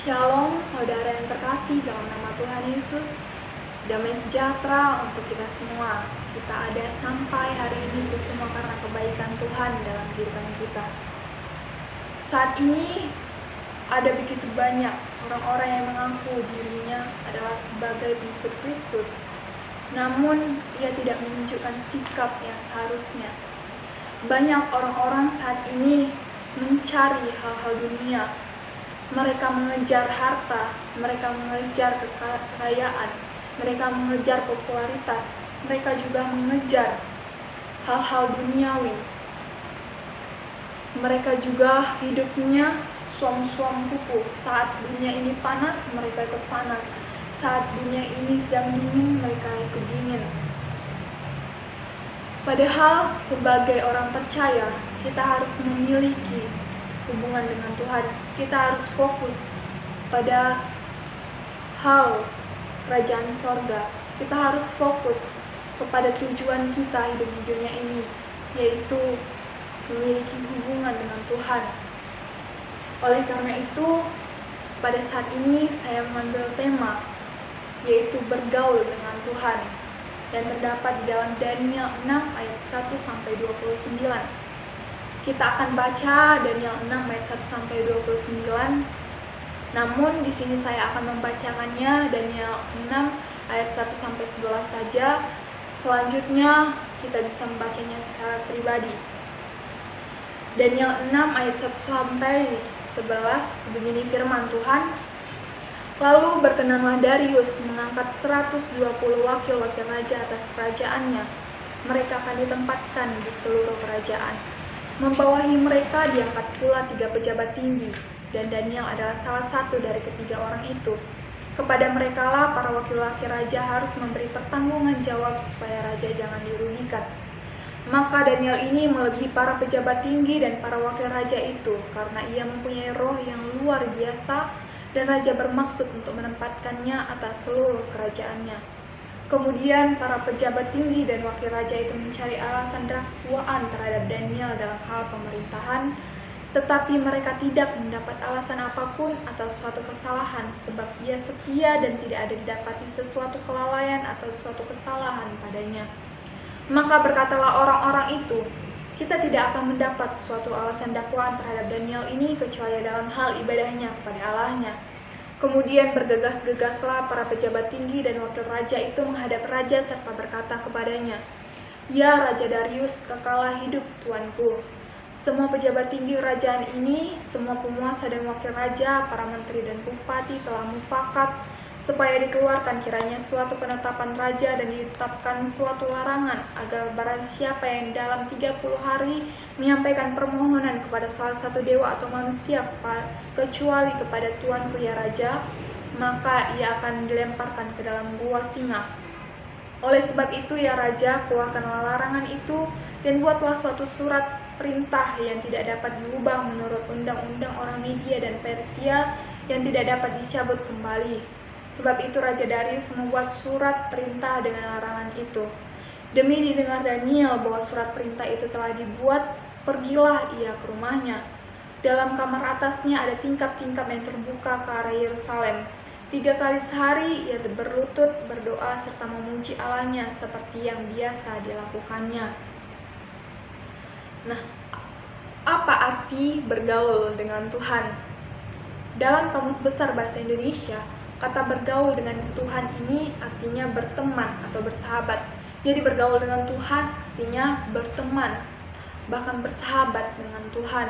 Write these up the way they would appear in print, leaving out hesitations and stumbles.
Shalom saudara yang terkasih dalam nama Tuhan Yesus. Damai sejahtera untuk kita semua. Kita ada sampai hari ini itu semua karena kebaikan Tuhan dalam kehidupan kita. Saat ini ada begitu banyak orang-orang yang mengaku dirinya adalah sebagai pengikut Kristus, namun ia tidak menunjukkan sikap yang seharusnya. Banyak orang-orang saat ini mencari hal-hal dunia. Mereka mengejar harta, mereka mengejar kekayaan, mereka mengejar popularitas, mereka juga mengejar hal-hal duniawi. Mereka juga hidupnya suam-suam kuku. Saat dunia ini panas, mereka ikut panas. Saat dunia ini sedang dingin, mereka ikut dingin. Padahal sebagai orang percaya, kita harus memiliki hubungan dengan Tuhan. Kita harus fokus pada hal kerajaan sorga. Kita harus fokus kepada tujuan kita hidup di dunia ini, yaitu memiliki hubungan dengan Tuhan. Oleh karena itu, pada saat ini saya mengambil tema, yaitu bergaul dengan Tuhan, yang terdapat di dalam Daniel 6 ayat 1-29. Kita akan baca Daniel 6 ayat 1-29. Namun di sini saya akan membacakannya Daniel 6 ayat 1-11 saja. Selanjutnya kita bisa membacanya secara pribadi. Daniel 6 ayat 1-11, begini firman Tuhan. Lalu berkenanlah Darius mengangkat 120 wakil-wakil raja atas kerajaannya. Mereka akan ditempatkan di seluruh kerajaan. Membawahi mereka diangkat pula 3 pejabat tinggi, dan Daniel adalah salah satu dari ketiga orang itu. Kepada merekalah para wakil-wakil raja harus memberi pertanggungan jawab supaya raja jangan dirugikan. Maka Daniel ini melebihi para pejabat tinggi dan para wakil raja itu, karena ia mempunyai roh yang luar biasa, dan raja bermaksud untuk menempatkannya atas seluruh kerajaannya. Kemudian para pejabat tinggi dan wakil raja itu mencari alasan dakwaan terhadap Daniel dalam hal pemerintahan, tetapi mereka tidak mendapat alasan apapun atas suatu kesalahan, sebab ia setia dan tidak ada didapati sesuatu kelalaian atau suatu kesalahan padanya. Maka berkatalah orang-orang itu, kita tidak akan mendapat suatu alasan dakwaan terhadap Daniel ini kecuali dalam hal ibadahnya kepada Allahnya. Kemudian bergegas-gegaslah para pejabat tinggi dan wakil raja itu menghadap raja serta berkata kepadanya, "Ya Raja Darius, kekalah hidup tuanku. Semua pejabat tinggi kerajaan ini, semua penguasa dan wakil raja, para menteri dan bupati telah mufakat supaya dikeluarkan kiranya suatu penetapan raja dan ditetapkan suatu larangan agar barang siapa yang dalam 30 hari menyampaikan permohonan kepada salah satu dewa atau manusia kecuali kepada tuanku ya raja, maka ia akan dilemparkan ke dalam gua singa. Oleh sebab itu ya raja, keluarkanlah larangan itu dan buatlah suatu surat perintah yang tidak dapat diubah menurut undang-undang orang Media dan Persia yang tidak dapat dicabut kembali." Sebab itu Raja Darius membuat surat perintah dengan larangan itu. Demi didengar Daniel bahwa surat perintah itu telah dibuat, pergilah ia ke rumahnya. Dalam kamar atasnya ada tingkap-tingkap yang terbuka ke arah Yerusalem. 3 kali sehari ia berlutut, berdoa, serta memuji Allahnya seperti yang biasa dilakukannya. Nah, apa arti bergaul dengan Tuhan? Dalam Kamus Besar Bahasa Indonesia, kata bergaul dengan Tuhan ini artinya berteman atau bersahabat. Jadi bergaul dengan Tuhan artinya berteman, bahkan bersahabat dengan Tuhan.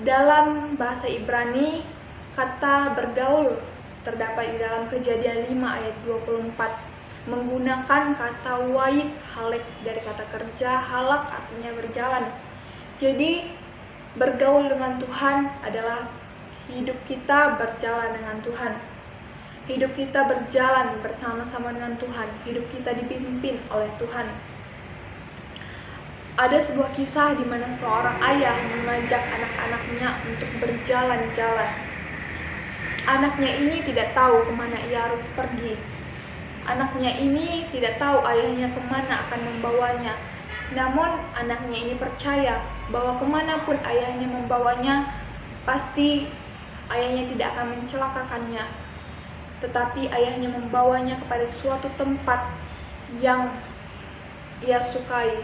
Dalam bahasa Ibrani, kata bergaul terdapat di dalam Kejadian 5 ayat 24, menggunakan kata wait halek dari kata kerja halak artinya berjalan. Jadi bergaul dengan Tuhan adalah hidup kita berjalan dengan Tuhan. Hidup kita berjalan bersama-sama dengan Tuhan. Hidup kita dipimpin oleh Tuhan. Ada sebuah kisah di mana seorang ayah mengajak anak-anaknya untuk berjalan-jalan. Anaknya ini tidak tahu kemana ia harus pergi. Anaknya ini tidak tahu ayahnya kemana akan membawanya. Namun anaknya ini percaya bahwa kemanapun ayahnya membawanya, pasti ayahnya tidak akan mencelakakannya, tetapi ayahnya membawanya kepada suatu tempat yang ia sukai,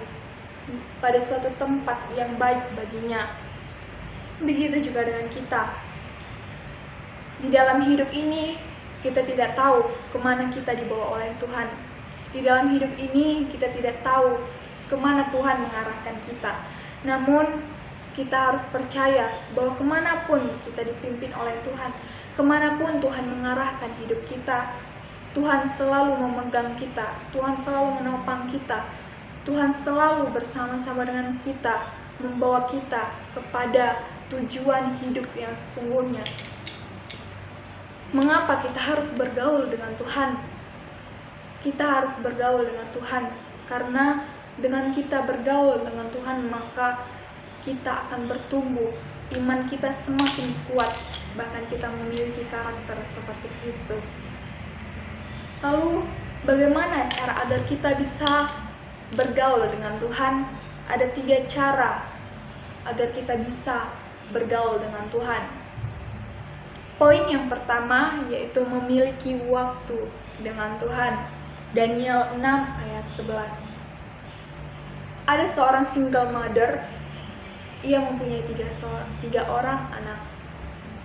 pada suatu tempat yang baik baginya. Begitu juga dengan kita. Di dalam hidup ini, kita tidak tahu kemana kita dibawa oleh Tuhan. Di dalam hidup ini, kita tidak tahu kemana Tuhan mengarahkan kita. Namun, kita harus percaya bahwa kemanapun kita dipimpin oleh Tuhan, kemanapun Tuhan mengarahkan hidup kita, Tuhan selalu memegang kita, Tuhan selalu menopang kita, Tuhan selalu bersama-sama dengan kita, membawa kita kepada tujuan hidup yang sesungguhnya. Mengapa kita harus bergaul dengan Tuhan? Kita harus bergaul dengan Tuhan, karena dengan kita bergaul dengan Tuhan, maka kita akan bertumbuh, iman kita semakin kuat, bahkan kita memiliki karakter seperti Kristus. Lalu, bagaimana cara agar kita bisa bergaul dengan Tuhan? Ada 3 cara agar kita bisa bergaul dengan Tuhan. Poin yang pertama yaitu memiliki waktu dengan Tuhan. Daniel 6 ayat 11. Ada seorang single mother. Ia mempunyai 3 orang anak.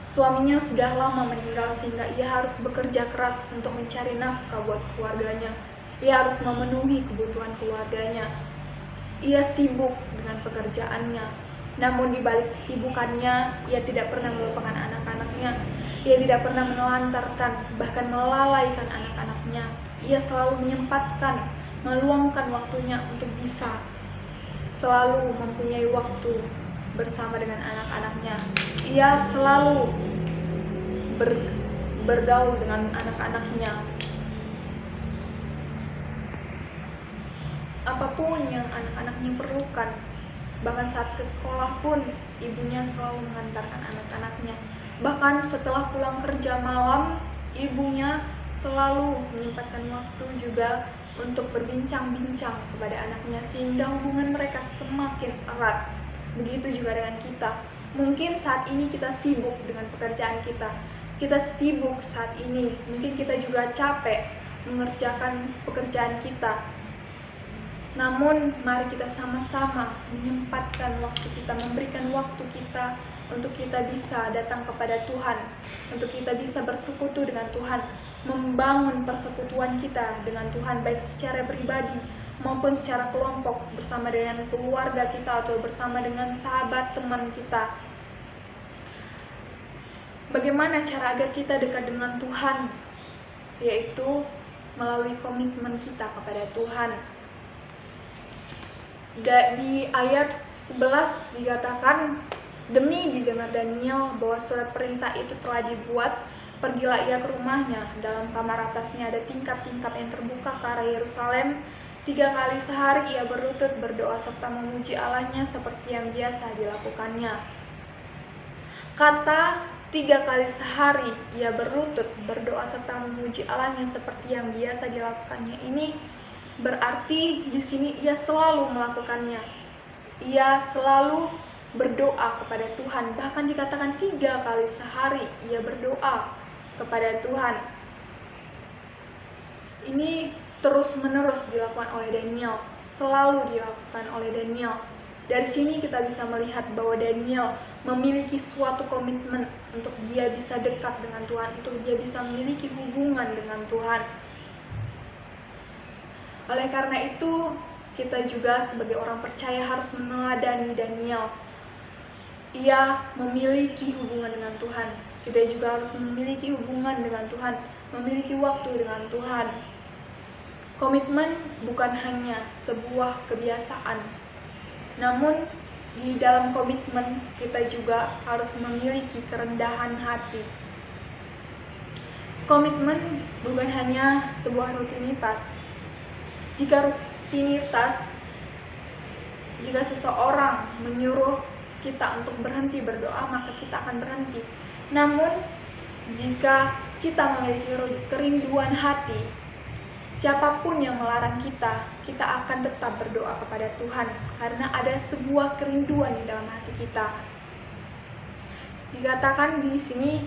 Suaminya sudah lama meninggal sehingga ia harus bekerja keras untuk mencari nafkah buat keluarganya. Ia harus memenuhi kebutuhan keluarganya. Ia sibuk dengan pekerjaannya. Namun di balik kesibukannya, ia tidak pernah melupakan anak-anaknya. Ia tidak pernah menelantarkan, bahkan melalaikan anak-anaknya. Ia selalu menyempatkan, meluangkan waktunya untuk bisa selalu mempunyai waktu bersama dengan anak-anaknya. Ia selalu bergaul dengan anak-anaknya. Apapun yang anak-anaknya perlukan, bahkan saat ke sekolah pun ibunya selalu mengantarkan anak-anaknya. Bahkan setelah pulang kerja malam, ibunya selalu menyempatkan waktu juga untuk berbincang-bincang kepada anaknya, sehingga hubungan mereka semakin erat. Begitu juga dengan kita. Mungkin saat ini kita sibuk dengan pekerjaan kita. Kita sibuk saat ini. Mungkin kita juga capek mengerjakan pekerjaan kita. Namun, mari kita sama-sama menyempatkan waktu kita, memberikan waktu kita untuk kita bisa datang kepada Tuhan, untuk kita bisa bersekutu dengan Tuhan, membangun persekutuan kita dengan Tuhan, baik secara pribadi maupun secara kelompok, bersama dengan keluarga kita atau bersama dengan sahabat teman kita. Bagaimana cara agar kita dekat dengan Tuhan? Yaitu melalui komitmen kita kepada Tuhan. Di ayat 11 dikatakan, demi didengar Daniel bahwa surat perintah itu telah dibuat, pergilah ia ke rumahnya. Dalam kamar atasnya ada tingkap-tingkap yang terbuka ke arah Yerusalem. 3 kali sehari ia berlutut berdoa serta memuji Allahnya seperti yang biasa dilakukannya. Kata 3 kali sehari ia berlutut berdoa serta memuji Allahnya seperti yang biasa dilakukannya ini berarti di sini ia selalu melakukannya. Ia selalu berdoa kepada Tuhan. Bahkan dikatakan 3 kali sehari ia berdoa kepada Tuhan. Ini terus-menerus dilakukan oleh Daniel, selalu dilakukan oleh Daniel. Dari sini kita bisa melihat bahwa Daniel memiliki suatu komitmen untuk dia bisa dekat dengan Tuhan, untuk dia bisa memiliki hubungan dengan Tuhan. Oleh karena itu, kita juga sebagai orang percaya harus meneladani Daniel. Ia memiliki hubungan dengan Tuhan. Kita juga harus memiliki hubungan dengan Tuhan, memiliki waktu dengan Tuhan. Komitmen bukan hanya sebuah kebiasaan, namun di dalam komitmen kita juga harus memiliki kerendahan hati. Komitmen bukan hanya sebuah rutinitas. Jika seseorang menyuruh kita untuk berhenti berdoa, maka kita akan berhenti. Namun, jika kita memiliki kerinduan hati, siapapun yang melarang kita, kita akan tetap berdoa kepada Tuhan, karena ada sebuah kerinduan di dalam hati kita. Dikatakan di sini,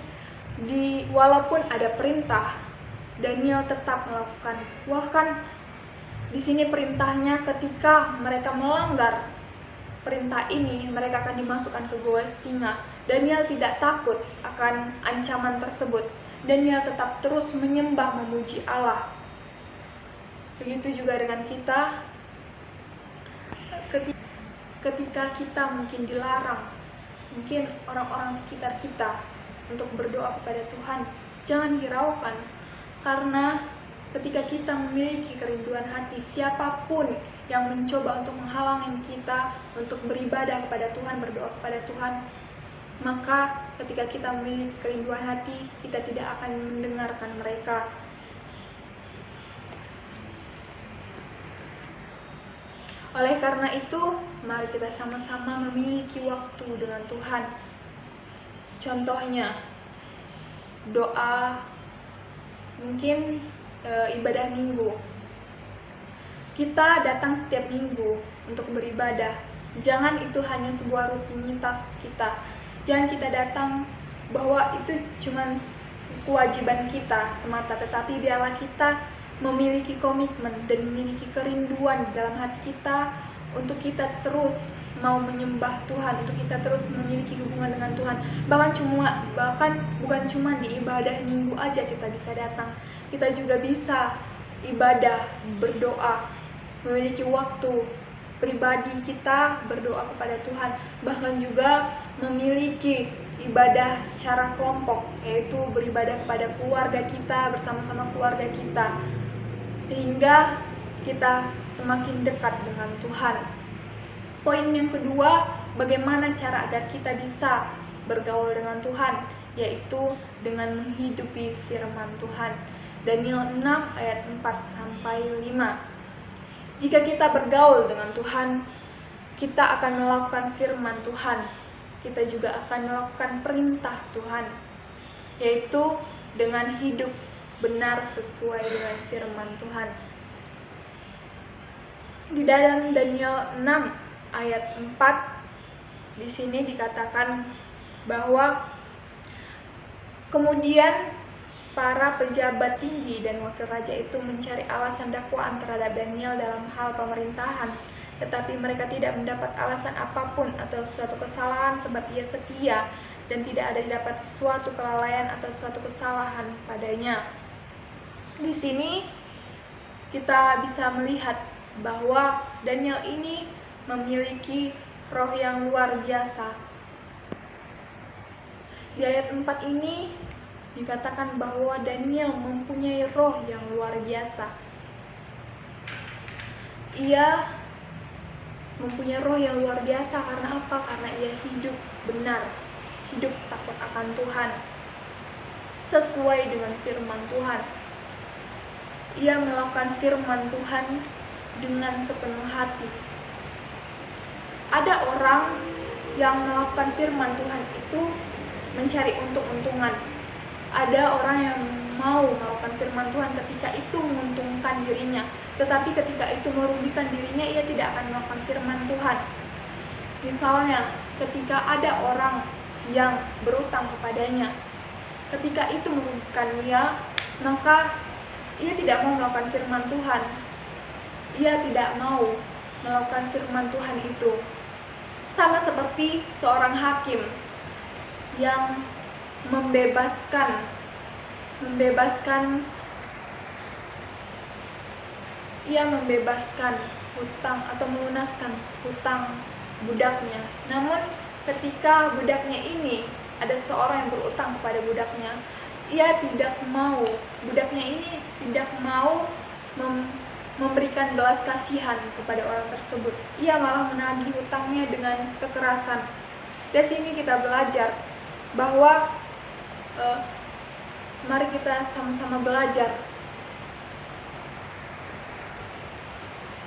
walaupun ada perintah, Daniel tetap melakukan. Bahkan di sini perintahnya, ketika mereka melanggar perintah ini, mereka akan dimasukkan ke gua singa. Daniel tidak takut akan ancaman tersebut. Daniel tetap terus menyembah, memuji Allah. Begitu juga dengan kita, ketika kita mungkin dilarang, mungkin orang-orang sekitar kita untuk berdoa kepada Tuhan, jangan hiraukan, karena ketika kita memiliki kerinduan hati, siapapun yang mencoba untuk menghalangi kita untuk beribadah kepada Tuhan, berdoa kepada Tuhan, maka ketika kita memiliki kerinduan hati, kita tidak akan mendengarkan mereka. Oleh karena itu, mari kita sama-sama memiliki waktu dengan Tuhan. Contohnya, doa, mungkin ibadah minggu. Kita datang setiap minggu untuk beribadah. Jangan itu hanya sebuah rutinitas kita. Jangan kita datang bahwa itu cuma kewajiban kita semata, tetapi biarlah kita memiliki komitmen dan memiliki kerinduan dalam hati kita untuk kita terus mau menyembah Tuhan, untuk kita terus memiliki hubungan dengan Tuhan. Bahkan bukan cuma di ibadah minggu aja kita bisa datang. Kita juga bisa ibadah, berdoa, memiliki waktu pribadi kita berdoa kepada Tuhan, bahkan juga memiliki ibadah secara kelompok, yaitu beribadah kepada keluarga kita, bersama-sama keluarga kita, sehingga kita semakin dekat dengan Tuhan. Poin yang kedua, bagaimana cara agar kita bisa bergaul dengan Tuhan, yaitu dengan menghidupi firman Tuhan. Daniel 6 ayat 4-5. Jika kita bergaul dengan Tuhan, kita akan melakukan firman Tuhan. Kita juga akan melakukan perintah Tuhan, yaitu dengan hidup benar sesuai dengan firman Tuhan. Di dalam Daniel 6 ayat 4, di sini dikatakan bahwa kemudian para pejabat tinggi dan wakil raja itu mencari alasan dakwaan terhadap Daniel dalam hal pemerintahan, tetapi mereka tidak mendapat alasan apapun atau suatu kesalahan, sebab ia setia dan tidak ada didapat suatu kelalaian atau suatu kesalahan padanya. Di sini kita bisa melihat bahwa Daniel ini memiliki roh yang luar biasa. Di ayat 4 ini dikatakan bahwa Daniel mempunyai roh yang luar biasa. Ia mempunyai roh yang luar biasa karena apa? Karena ia hidup benar, hidup takut akan Tuhan, sesuai dengan firman Tuhan. Ia melakukan firman Tuhan dengan sepenuh hati. Ada orang yang melakukan firman Tuhan itu mencari untung-untungan. Ada orang yang mau melakukan firman Tuhan ketika itu menguntungkan dirinya, tetapi ketika itu merugikan dirinya, ia tidak akan melakukan firman Tuhan. Misalnya, ketika ada orang yang berutang kepadanya, ketika itu merugikan dia, maka ia tidak mau melakukan firman Tuhan. Ia tidak mau melakukan firman Tuhan itu. Sama seperti seorang hakim yang membebaskan hutang atau melunaskan hutang budaknya. Namun ketika budaknya ini, ada seorang yang berutang kepada budaknya, budaknya ini tidak mau memberikan belas kasihan kepada orang tersebut. Ia malah menagih hutangnya dengan kekerasan. Dari sini kita belajar bahwa mari kita sama-sama belajar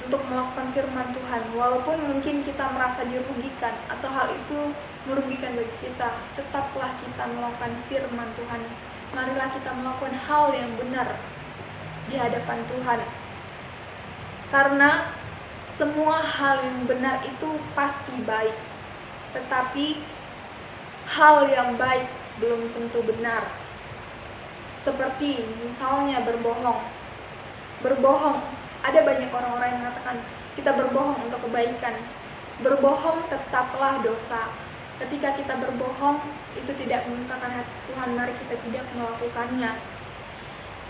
untuk melakukan firman Tuhan. Walaupun mungkin kita merasa dirugikan atau hal itu merugikan bagi kita, tetaplah kita melakukan firman Tuhan. Marilah kita melakukan hal yang benar di hadapan Tuhan. Karena semua hal yang benar itu pasti baik, tetapi hal yang baik belum tentu benar. Seperti misalnya berbohong. Berbohong, ada banyak orang-orang yang mengatakan kita berbohong untuk kebaikan. Berbohong tetaplah dosa. Ketika kita berbohong, itu tidak menyukakan hati Tuhan, mari kita tidak melakukannya.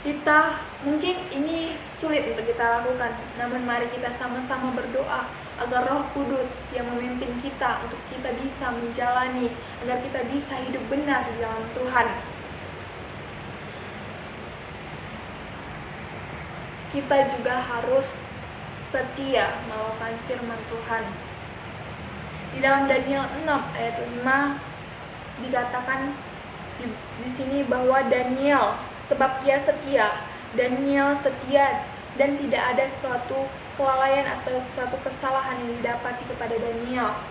Kita mungkin ini sulit untuk kita lakukan, namun mari kita sama-sama berdoa agar Roh Kudus yang memimpin kita untuk kita bisa menjalani, agar kita bisa hidup benar di dalam Tuhan. Kita juga harus setia melakukan firman Tuhan. Di dalam Daniel 6 ayat 5 dikatakan di sini bahwa sebab ia setia, Daniel setia dan tidak ada suatu kelalaian atau suatu kesalahan yang didapati kepada Daniel.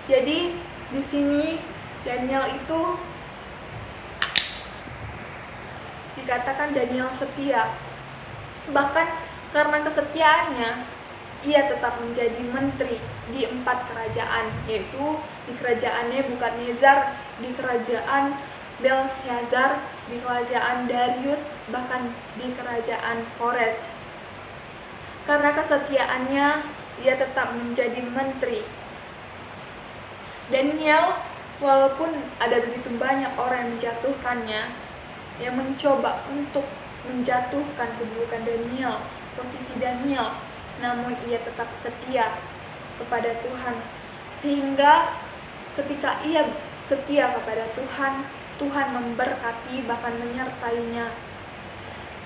Jadi di sini Daniel itu dikatakan Daniel setia. Bahkan karena kesetiaannya, ia tetap menjadi menteri di 4 kerajaan, yaitu di kerajaan Nebukadnezar, di kerajaan Belshazzar, di kerajaan Darius, bahkan di kerajaan Kores. Karena kesetiaannya, ia tetap menjadi menteri. Daniel, walaupun ada begitu banyak orang yang menjatuhkannya, yang mencoba untuk menjatuhkan kedudukan Daniel, posisi Daniel, namun ia tetap setia kepada Tuhan. Sehingga ketika ia setia kepada Tuhan, Tuhan memberkati bahkan menyertainya.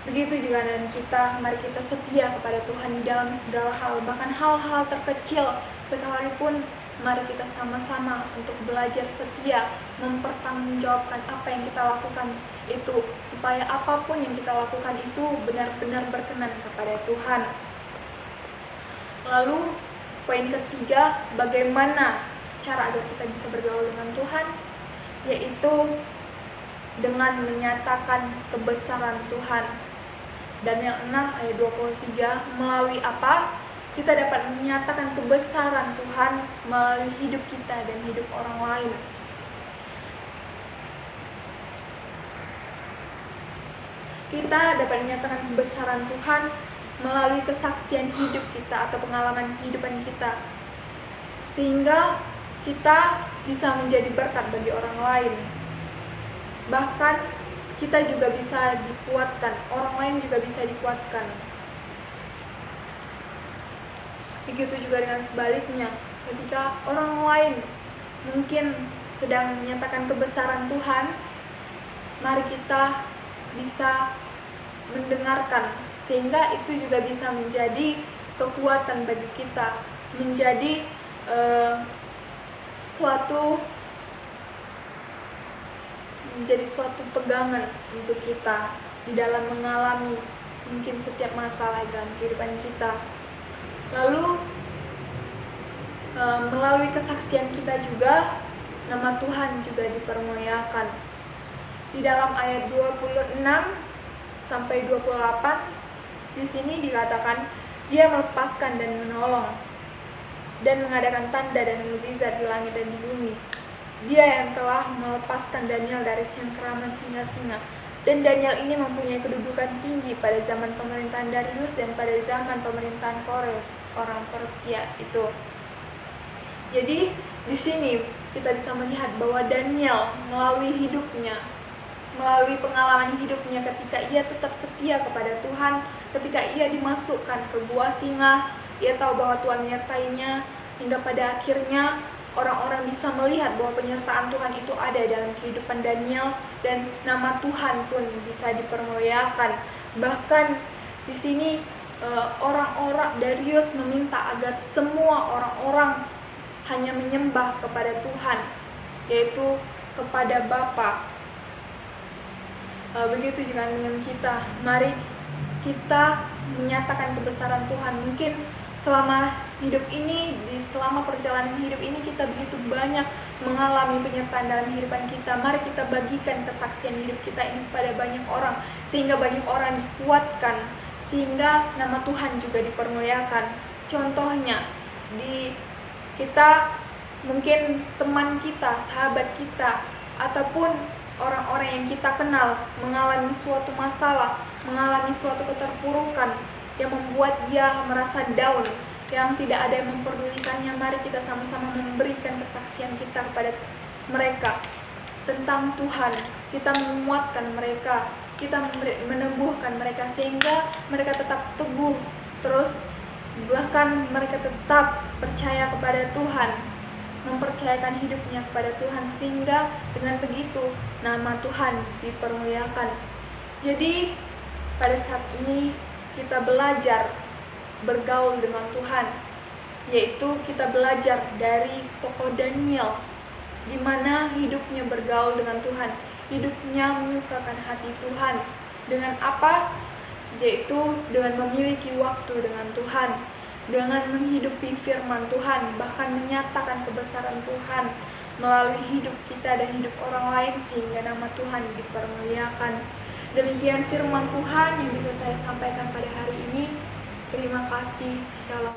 Begitu juga dengan kita, mari kita setia kepada Tuhan di dalam segala hal, bahkan hal-hal terkecil sekalipun, mari kita sama-sama untuk belajar setia, mempertanggungjawabkan apa yang kita lakukan itu, supaya apapun yang kita lakukan itu benar-benar berkenan kepada Tuhan. Lalu poin ketiga, bagaimana cara agar kita bisa bergaul dengan Tuhan, yaitu dengan menyatakan kebesaran Tuhan. Daniel 6 ayat 23, melalui apa? Kita dapat menyatakan kebesaran Tuhan melalui hidup kita dan hidup orang lain. Kita dapat menyatakan kebesaran Tuhan melalui kesaksian hidup kita atau pengalaman kehidupan kita, sehingga kita bisa menjadi berkat bagi orang lain. Bahkan kita juga bisa dikuatkan, orang lain juga bisa dikuatkan. Begitu juga dengan sebaliknya, ketika orang lain mungkin sedang menyatakan kebesaran Tuhan, mari kita bisa mendengarkan, sehingga itu juga bisa menjadi kekuatan bagi kita, menjadi suatu pegangan untuk kita di dalam mengalami mungkin setiap masalah dalam kehidupan kita. Lalu melalui kesaksian kita juga nama Tuhan juga dipermuliakan. Di dalam ayat 26 sampai 28 di sini dikatakan dia melepaskan dan menolong dan mengadakan tanda dan mukjizat di langit dan di bumi. Dia yang telah melepaskan Daniel dari cengkeraman singa-singa. Dan Daniel ini mempunyai kedudukan tinggi pada zaman pemerintahan Darius dan pada zaman pemerintahan Kores, orang Persia itu. Jadi di sini kita bisa melihat bahwa Daniel melalui hidupnya, melalui pengalaman hidupnya, ketika ia tetap setia kepada Tuhan, ketika ia dimasukkan ke gua singa, ia tahu bahwa Tuhan menyertainya, hingga pada akhirnya orang-orang bisa melihat bahwa penyertaan Tuhan itu ada dalam kehidupan Daniel, dan nama Tuhan pun bisa dipermuliakan. Bahkan di sini orang-orang Darius meminta agar semua orang-orang hanya menyembah kepada Tuhan, yaitu kepada Bapa. Begitu juga dengan kita, mari kita menyatakan kebesaran Tuhan. Mungkin selama hidup ini, selama perjalanan hidup ini kita begitu banyak mengalami penyertaan dalam kehidupan kita. Mari kita bagikan kesaksian hidup kita ini kepada banyak orang, sehingga banyak orang dikuatkan, sehingga nama Tuhan juga dipermuliakan. Contohnya, kita mungkin teman kita, sahabat kita ataupun orang-orang yang kita kenal mengalami suatu masalah, mengalami suatu keterpurukan yang membuat dia merasa down, yang tidak ada yang memperdulikannya, mari kita sama-sama memberikan kesaksian kita kepada mereka tentang Tuhan. Kita menguatkan mereka, kita meneguhkan mereka sehingga mereka tetap teguh, terus bahkan mereka tetap percaya kepada Tuhan, mempercayakan hidupnya kepada Tuhan, sehingga dengan begitu nama Tuhan dipermuliakan. Jadi pada saat ini kita belajar bergaul dengan Tuhan, yaitu kita belajar dari tokoh Daniel, di mana hidupnya bergaul dengan Tuhan, hidupnya menyukakan hati Tuhan. Dengan apa? Yaitu dengan memiliki waktu dengan Tuhan, dengan menghidupi firman Tuhan, bahkan menyatakan kebesaran Tuhan melalui hidup kita dan hidup orang lain, sehingga nama Tuhan dipermuliakan. Demikian firman Tuhan yang bisa saya sampaikan pada hari ini. Terima kasih. Shalom.